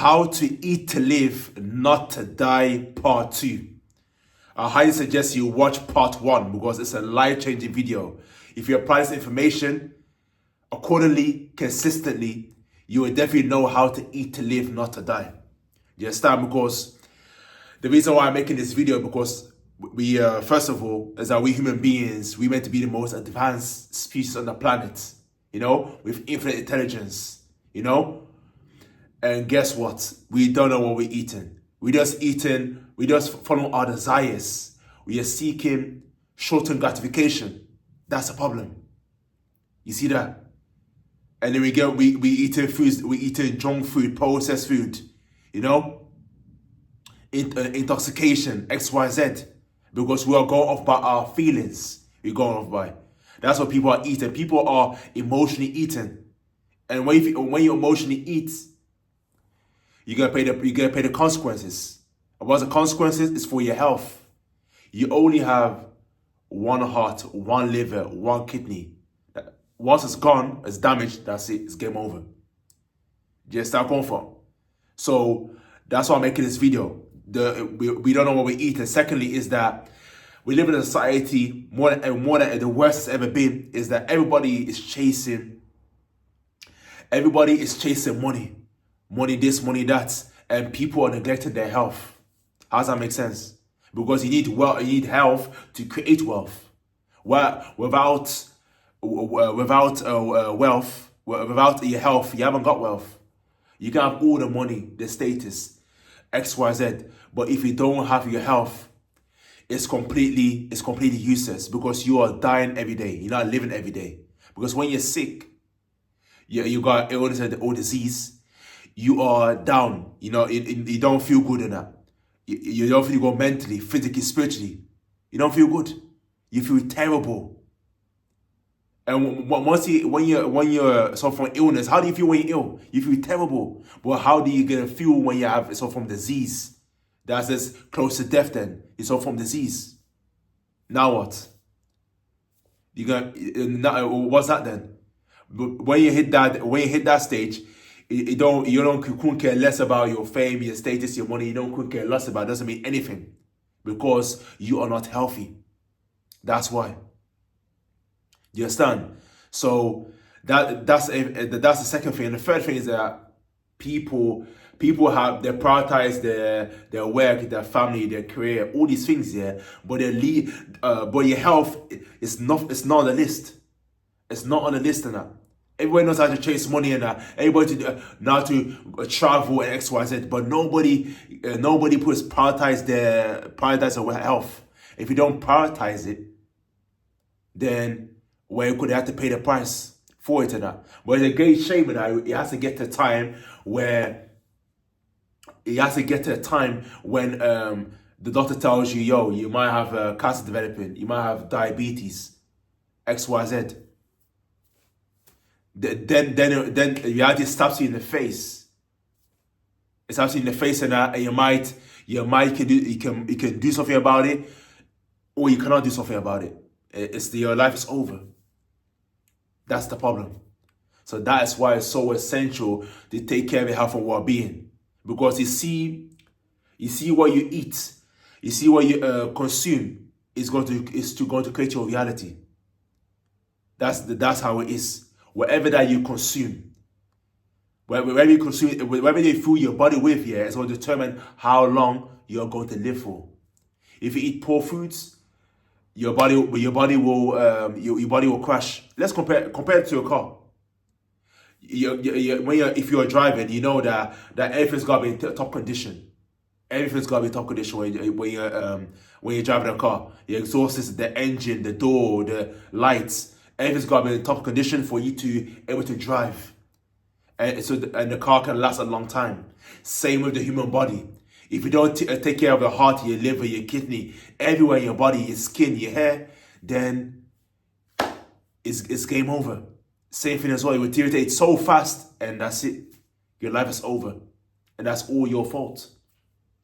How to Eat to Live, Not to Die, Part 2. I highly suggest you watch Part 1 because it's a life-changing video. If you apply this information accordingly, consistently, you will definitely know how to eat to live, not to die. You understand? Because the reason why I'm making this video, because we, first of all, is that we human beings, we meant to be the most advanced species on the planet, with infinite intelligence, And guess what? We don't know what we're eating. We just follow our desires. We are seeking short-term gratification. That's a problem. You see that? And then we eating foods, we eating junk food, processed food, intoxication, XYZ, because we are going off by our feelings. We're going off by. That's what people are eating. People are emotionally eating, and when you emotionally eat, you gotta pay the consequences. And what's the consequences? It's for your health. You only have one heart, one liver, one kidney. Once it's gone, it's damaged, that's it, it's game over. Just start going for. So that's why I'm making this video. We don't know what we eat. And secondly is that we live in a society, more than the worst it's ever been, is that everybody is chasing money. Money this, money that. And people are neglecting their health. How does that make sense? Because you need health to create wealth. Without your health, you haven't got wealth. You can have all the money, the status, XYZ, but if you don't have your health, it's completely useless, because you are dying every day. You're not living every day. Because when you're sick, you got illness or disease, you are down. You don't feel good enough. You don't feel good mentally, physically, spiritually. You don't feel good. You feel terrible. And when you're suffering from illness, how do you feel when you're ill? You feel terrible. But how do you get a feel when you have suffer from disease? That's as close to death. Then you suffer from disease. Now what? What's that then? But when you hit that stage, you couldn't care less about your fame, your status, your money. You couldn't care less about it. It doesn't mean anything, because you are not healthy. That's why. You understand? So that's the second thing. And the third thing is that people they prioritize their work, their family, their career, all these things, but but your health is not on the list. It's not on the list and that. Everybody knows how to chase money and that. Everybody now to travel and XYZ, but nobody prioritize their health. If you don't prioritize it, then where could they have to pay the price for it and that. But it's a great shame that it has to get to a time when the doctor tells you, yo, you might have cancer developing, you might have diabetes, XYZ. Then reality slaps you in the face. It slaps you in the face and that, and you can do something about it, or you cannot do something about it. Your life is over. That's the problem. So that is why it's so essential to take care of your health and well-being. Because you see what you eat, you see what you consume is going to create your reality. That's how it is. Whatever that you consume, whatever you fuel your body with, it's going to determine how long you're going to live for. If you eat poor foods, your body will crash. Let's compare it to a car. If you're driving, you know that everything's got to be in top condition. Everything's got to be in top condition when you're driving a car. The exhaust system, the engine, the door, the lights, everything's got to be in top condition for you to be able to drive. And the car can last a long time. Same with the human body. If you don't take care of your heart, your liver, your kidney, everywhere in your body, your skin, your hair, then it's game over. Same thing as well. You will deteriorate so fast, and that's it. Your life is over. And that's all your fault.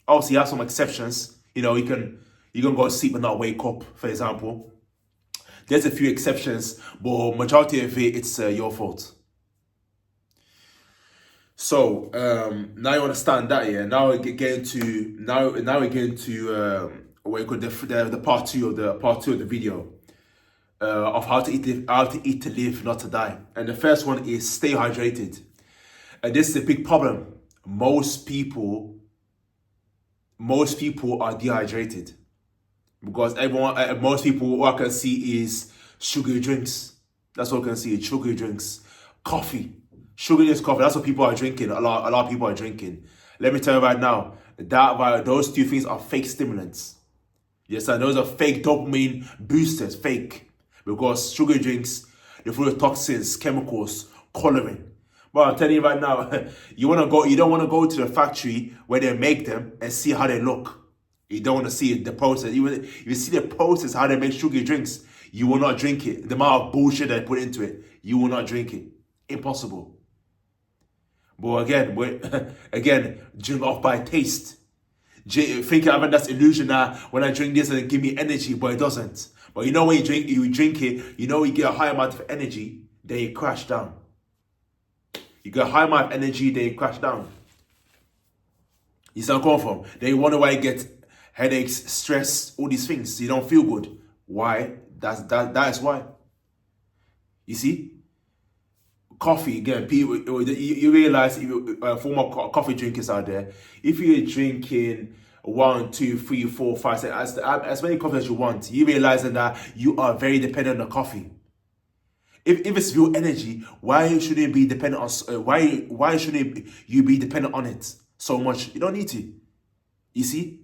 Obviously, you have some exceptions. You can go to sleep and not wake up, for example. There's a few exceptions, but majority of it, it's your fault. So now you understand that, yeah. Now we get into now we get into what you call the part two of the video of how to eat to live, not to die. And the first one is stay hydrated. And this is a big problem. Most people are dehydrated because most people, what I can see is sugary drinks. That's what I can see. Sugary drinks, coffee, sugar is coffee. That's what people are drinking. A lot of people are drinking. Let me tell you right now that those two things are fake stimulants. Yes, and those are fake dopamine boosters. Fake, because sugar drinks, they're full of toxins, chemicals, coloring. But I'm telling you right now, you don't want to go to the factory where they make them and see how they look. You don't want to see the process. If you see the process, how they make sugary drinks, you will not drink it. The amount of bullshit they put into it, you will not drink it. Impossible. But again, drink off by taste. Thinking having that illusion that when I drink this, it give me energy, but it doesn't. But you know when you drink it, you know you get a high amount of energy, then you crash down. You get a high amount of energy, then you crash down. You see where I'm coming from? Then you wonder why you get headaches, stress, all these things. You don't feel good. Why? That is why. You see? Coffee, again, people, you realize, former coffee drinkers out there, if you're drinking 1, 2, 3, 4, 5, 6, as many coffees as you want, you realizing that you are very dependent on coffee. If it's real energy, why shouldn't it be dependent on? Why shouldn't you be dependent on it so much? You don't need to. You see,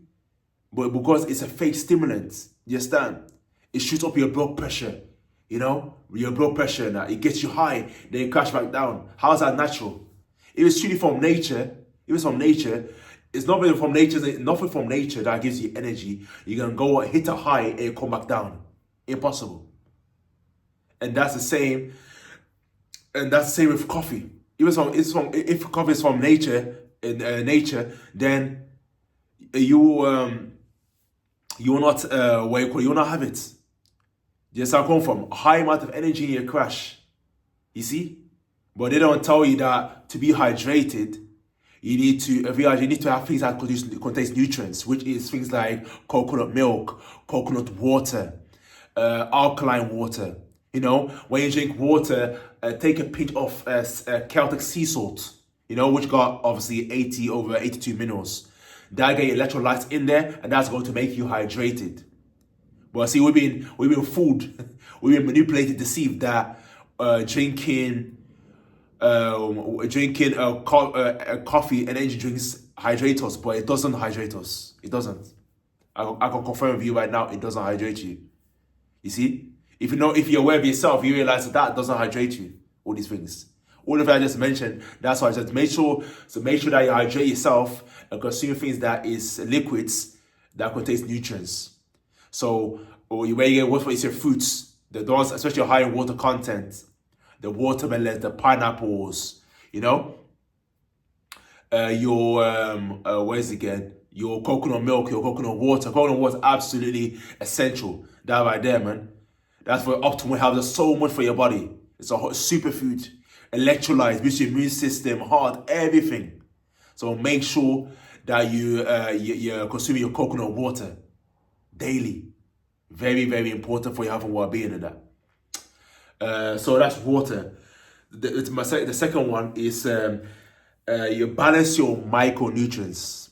but because it's a fake stimulant, you understand? It shoots up your blood pressure. You know, your blood pressure now, it gets you high, then you crash back down. How's that natural? If it's truly from nature, it's nothing from nature that gives you energy. You're gonna go hit a high and you come back down. Impossible. And that's the same. And that's the same with coffee. If coffee is from nature, then you will not you will not have it. Just I come from a high amount of energy in your crash. You see? But they don't tell you that to be hydrated, you need to have things that contains nutrients, which is things like coconut milk, coconut water, alkaline water. You know, when you drink water, take a pinch of Celtic sea salt, you know, which got obviously over 82 minerals. That get electrolytes in there, and that's going to make you hydrated. But see, we've been fooled, we've been manipulated, deceived that drinking coffee and energy drinks hydrate us, but it doesn't hydrate us. It doesn't. I can confirm with you right now, it doesn't hydrate you. You see, if you're aware of yourself, you realize that doesn't hydrate you. All these things, all of that I just mentioned. That's why I just make sure that you hydrate yourself and consume things that is liquids that contains nutrients. So where you get what is your fruits, the ones especially high in water content, the watermelons, the pineapples, you know, your coconut milk, your coconut water. Coconut water is absolutely essential. That right there, man. That's for optimal health. There's so much for your body. It's a superfood, electrolytes, boosts your immune system, heart, everything. So make sure that you're consuming your coconut water daily. Very, very important for your health and well-being and that. So that's water. The second one is you balance your micronutrients.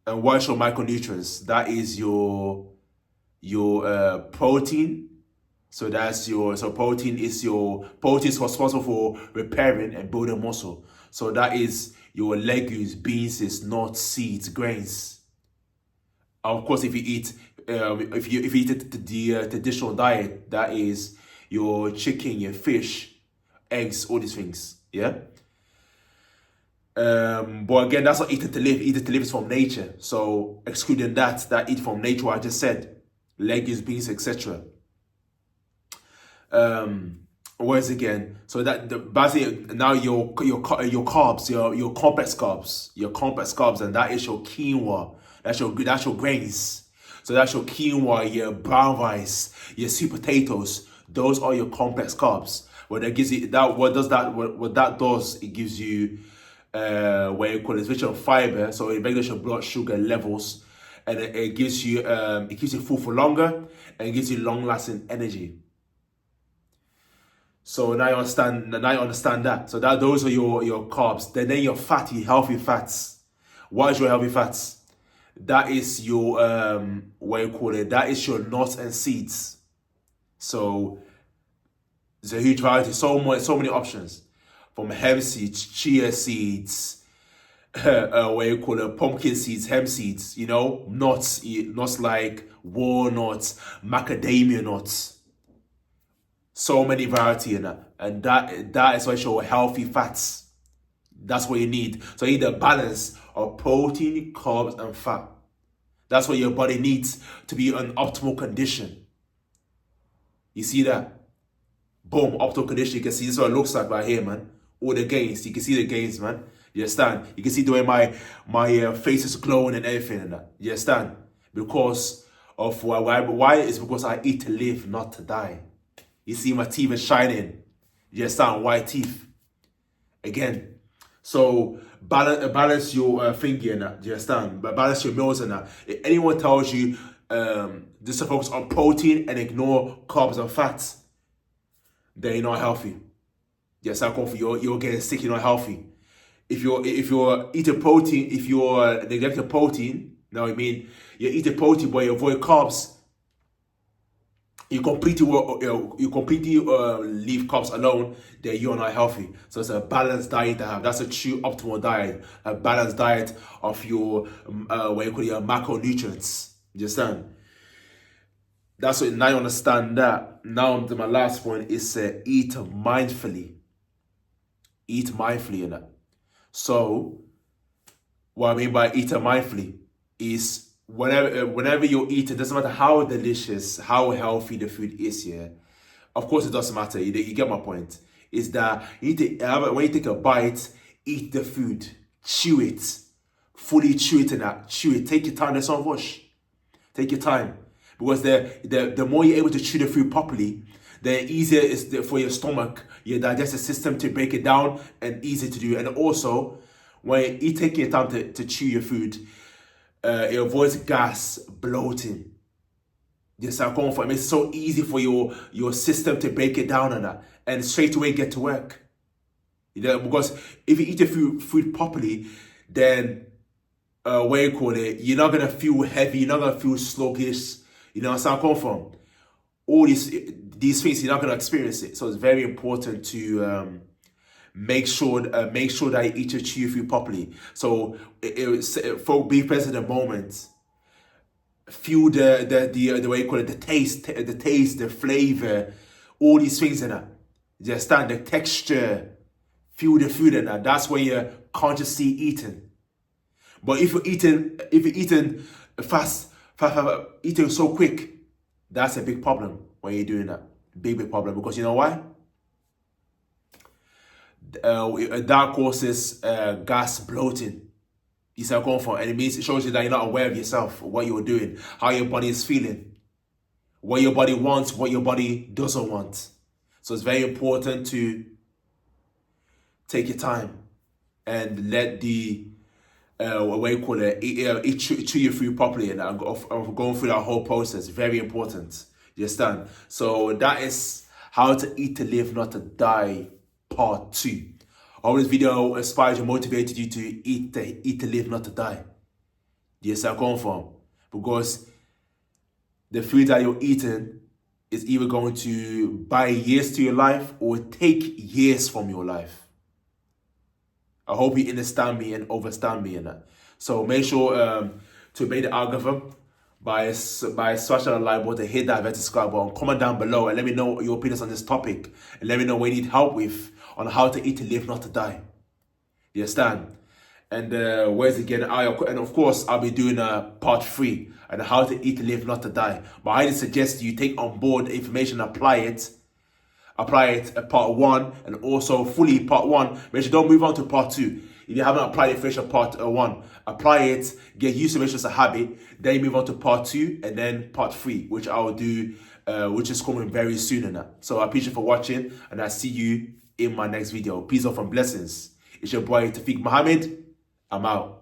And what's your micronutrients? That is your protein. So protein is responsible for repairing and building muscle. So that is your legumes, beans, nuts, seeds, grains. Of course, if you eat the traditional diet, that is your chicken, your fish, eggs, all these things. Yeah. But again, that's not eating to live. Eating to live is from nature. So excluding that eat from nature, what I just said, legumes, beans, etc. Words again. So that basically now your carbs, your complex carbs, and that is your quinoa. That's your grains. So that's your quinoa, your brown rice, your sweet potatoes. Those are your complex carbs. What that does, it gives you where you call it rich in fiber, so it regulates your blood sugar levels, and it gives you it keeps you full for longer, and it gives you long-lasting energy. So now you understand. Now you understand that. So that those are your carbs. Then your fatty, healthy fats. What is your healthy fats? That is your what you call it. That is your nuts and seeds. So there's a huge variety. So many options, from hemp seeds, chia seeds, what you call it, pumpkin seeds, hemp seeds. You know, nuts like walnuts, macadamia nuts. So many variety in that, and that is what your healthy fats. That's what you need. So you need a balance of protein, carbs, and fat. That's what your body needs to be in optimal condition. You see that? Boom, optimal condition. You can see this is what it looks like right here, man. All the gains. You can see the gains, man. You understand? You can see the way my face is glowing and everything and that. You understand? Because of why? It's because I eat to live, not to die. You see my teeth are shining. You understand? White teeth. Again. So balance your thingy and that. Do you understand? But balance your meals and that. If anyone tells you just to focus on protein and ignore carbs and fats, then you're not healthy. Yes, you're getting sick. You're not healthy. If you're eating protein, if you're neglecting protein, now I mean you're eating protein but you avoid carbs. You completely leave carbs alone, then you're not healthy. So it's a balanced diet to have. That's a true optimal diet. A balanced diet of your what you call your macronutrients. You understand? That's what now you understand that. Now my last point is eat mindfully. Eat mindfully in that. So what I mean by eat mindfully is whenever you eat, it doesn't matter how delicious, how healthy the food is here. Of course, it doesn't matter. You get my point. Is that you need to, when you take a bite, eat the food, chew it, fully chew it and that. Chew it. Take your time. There's no rush. Take your time, because the more you're able to chew the food properly, the easier it is for your stomach, your digestive system to break it down, and easy to do. And also, when you take your time to chew your food, it avoids gas, bloating. Yes, I'm going for it. It makes it so easy for your system to break it down and that, and straight away get to work. You know, because if you eat your food properly, then what you call it, you're not gonna feel heavy. You're not gonna feel sluggish. You know, so I'm going from all these things. You're not gonna experience it. So it's very important to make sure that you eat your chew food properly. So for be present in the moment, feel the way you call it, the taste, the flavor, all these things in that. Just stand the texture, feel the food in that. That's where you're consciously eating. But if you're eating fast, eating so quick, that's a big problem when you're doing that. Big problem, because you know why? That causes gas, bloating. You see, I'm going for, and it shows you that you're not aware of yourself, what you're doing, how your body is feeling, what your body wants, what your body doesn't want. So it's very important to take your time and let the what you call it, chew your food properly, and going through that whole process. Very important. You understand? So that is how to eat to live, not to die. Part 2. I hope this video inspires you, motivated you to eat to live, not to die. Yes, I'm going from, because the food that you're eating is either going to buy years to your life or take years from your life. I hope you understand me and understand me in that. So make sure to obey the algorithm by smashing the like button, hit that red subscribe button, comment down below and let me know your opinions on this topic, and let me know what you need help with on how to eat to live, not to die. You understand? And where's again? And of course, I'll be doing part 3 on how to eat to live, not to die. But I suggest you take on board the information, apply it at part 1, and also fully part 1. Make sure don't move on to part 2. If you haven't applied the information part 1, apply it, get used to it as a habit. Then you move on to part 2 and then part 3, which I will do, which is coming very soon. And that. So I appreciate you for watching, and I see you in my next video. Peace out from blessings. It's your boy Tafiq Mohammed. I'm out.